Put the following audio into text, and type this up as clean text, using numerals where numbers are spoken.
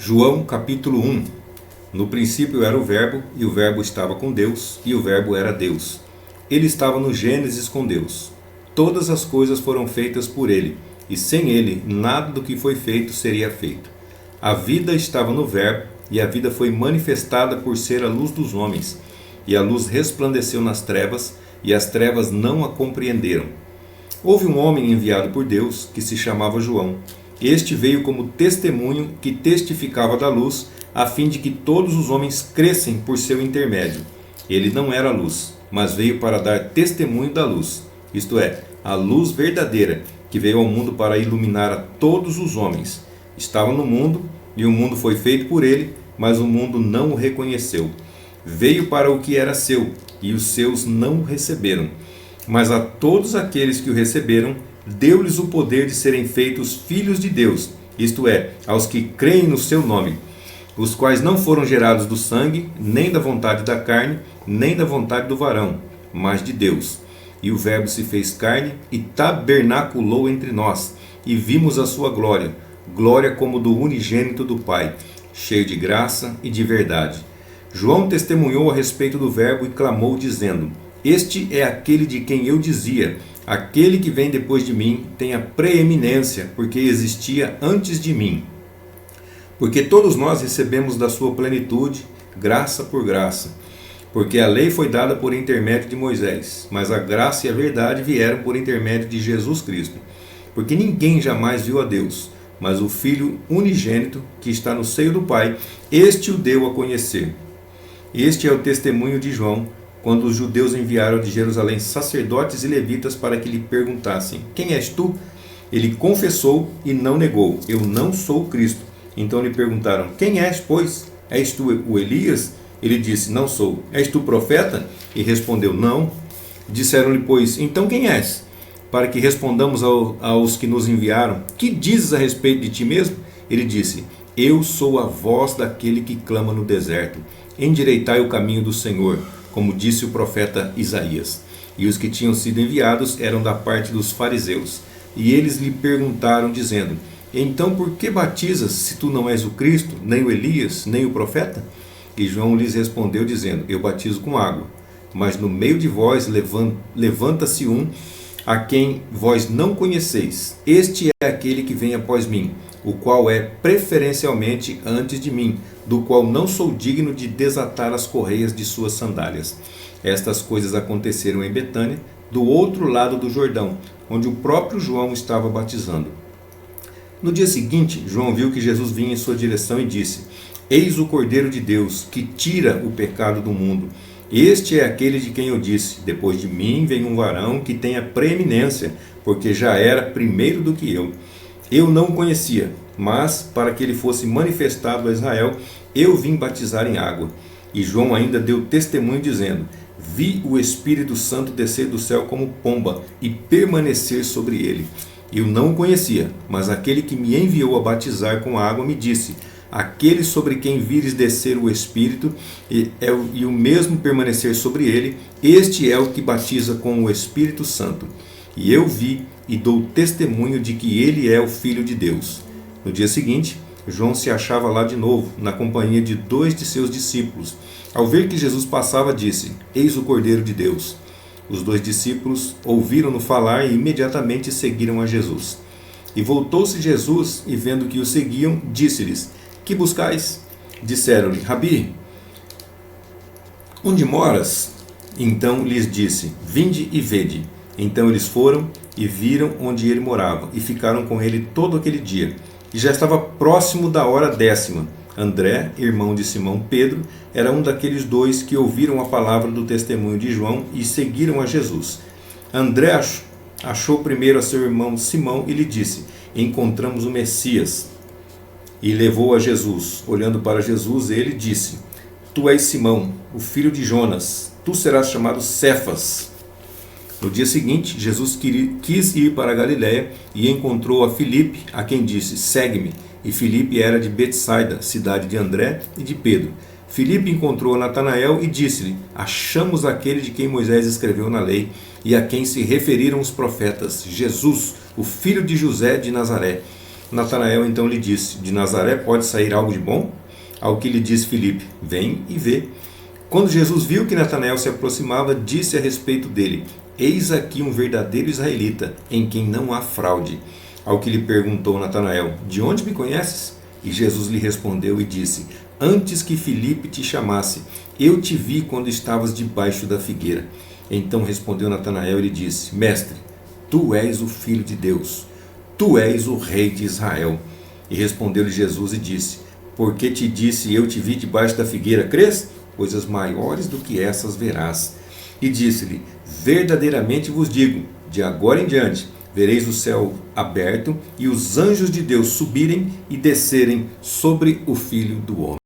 João capítulo 1. No princípio era o Verbo, e o Verbo estava com Deus, e o Verbo era Deus. Ele estava no Gênesis com Deus. Todas as coisas foram feitas por ele, e sem ele nada do que foi feito seria feito. A vida estava no Verbo, e a vida foi manifestada por ser a luz dos homens. E a luz resplandeceu nas trevas, e as trevas não a compreenderam. Houve um homem enviado por Deus, que se chamava João. Este veio como testemunho que testificava da luz, a fim de que todos os homens crescem por seu intermédio. Ele não era a luz, mas veio para dar testemunho da luz, isto é, a luz verdadeira, que veio ao mundo para iluminar a todos os homens. Estava no mundo, e o mundo foi feito por ele, mas o mundo não o reconheceu. Veio para o que era seu, e os seus não o receberam. Mas a todos aqueles que o receberam, deu-lhes o poder de serem feitos filhos de Deus, isto é, aos que creem no seu nome, os quais não foram gerados do sangue, nem da vontade da carne, nem da vontade do varão, mas de Deus. E o Verbo se fez carne e tabernaculou entre nós, e vimos a sua glória, glória como do unigênito do Pai, cheio de graça e de verdade. João testemunhou a respeito do Verbo e clamou, dizendo: Este é aquele de quem eu dizia: aquele que vem depois de mim tem a preeminência, porque existia antes de mim. Porque todos nós recebemos da sua plenitude, graça por graça. Porque a lei foi dada por intermédio de Moisés, mas a graça e a verdade vieram por intermédio de Jesus Cristo. Porque ninguém jamais viu a Deus, mas o Filho unigênito, que está no seio do Pai, este o deu a conhecer. Este é o testemunho de João, quando os judeus enviaram de Jerusalém sacerdotes e levitas para que lhe perguntassem: Quem és tu? Ele confessou e não negou: Eu não sou o Cristo. Então lhe perguntaram: Quem és, pois? És tu o Elias? Ele disse: Não sou. És tu profeta? E respondeu: Não. Disseram-lhe, pois: Então quem és? Para que respondamos aos que nos enviaram: Que dizes a respeito de ti mesmo? Ele disse: Eu sou a voz daquele que clama no deserto: Endireitai o caminho do Senhor, como disse o profeta Isaías. E os que tinham sido enviados eram da parte dos fariseus. E eles lhe perguntaram, dizendo: Então por que batizas, se tu não és o Cristo, nem o Elias, nem o profeta? E João lhes respondeu, dizendo: Eu batizo com água, mas no meio de vós levanta-se um, a quem vós não conheceis. Este é aquele que vem após mim, o qual é preferencialmente antes de mim, do qual não sou digno de desatar as correias de suas sandálias. Estas coisas aconteceram em Betânia, do outro lado do Jordão, onde o próprio João estava batizando. No dia seguinte, João viu que Jesus vinha em sua direção e disse: Eis o Cordeiro de Deus, que tira o pecado do mundo. Este é aquele de quem eu disse: Depois de mim vem um varão que tem a preeminência, porque já era primeiro do que eu. Eu não o conhecia, mas para que ele fosse manifestado a Israel, eu vim batizar em água. E João ainda deu testemunho dizendo: Vi o Espírito Santo descer do céu como pomba e permanecer sobre ele. Eu não o conhecia, mas aquele que me enviou a batizar com água me disse: Aquele sobre quem vires descer o Espírito e o mesmo permanecer sobre ele, este é o que batiza com o Espírito Santo. E eu vi e dou testemunho de que ele é o Filho de Deus. No dia seguinte, João se achava lá de novo, na companhia de 2 de seus discípulos. Ao ver que Jesus passava, disse: Eis o Cordeiro de Deus. Os 2 discípulos ouviram-no falar e imediatamente seguiram a Jesus. E voltou-se Jesus, e vendo que o seguiam, disse-lhes: Que buscais? Disseram-lhe: Rabi, onde moras? Então lhes disse: Vinde e vede. Então eles foram e viram onde ele morava, e ficaram com ele todo aquele dia. E já estava próximo da hora 10ª. André, irmão de Simão Pedro, era um daqueles 2 que ouviram a palavra do testemunho de João e seguiram a Jesus. André achou primeiro a seu irmão Simão e lhe disse: Encontramos o Messias. E levou a Jesus. Olhando para Jesus, ele disse: Tu és Simão, o filho de Jonas. Tu serás chamado Cefas. No dia seguinte, Jesus quis ir para a Galiléia e encontrou a Filipe, a quem disse: Segue-me. E Filipe era de Betsaida, cidade de André e de Pedro. Filipe encontrou Natanael e disse-lhe: Achamos aquele de quem Moisés escreveu na lei e a quem se referiram os profetas, Jesus, o filho de José de Nazaré. Natanael então lhe disse: de Nazaré pode sair algo de bom? Ao que lhe disse Filipe: vem e vê. Quando Jesus viu que Natanael se aproximava, disse a respeito dele: eis aqui um verdadeiro israelita, em quem não há fraude. Ao que lhe perguntou Natanael: de onde me conheces? E Jesus lhe respondeu e disse: antes que Filipe te chamasse, eu te vi quando estavas debaixo da figueira. Então respondeu Natanael e lhe disse: mestre, tu és o Filho de Deus, tu és o Rei de Israel. E respondeu-lhe Jesus e disse: porque te disse, eu te vi debaixo da figueira, crês? Coisas maiores do que essas verás. E disse-lhe: verdadeiramente vos digo, de agora em diante vereis o céu aberto e os anjos de Deus subirem e descerem sobre o Filho do Homem.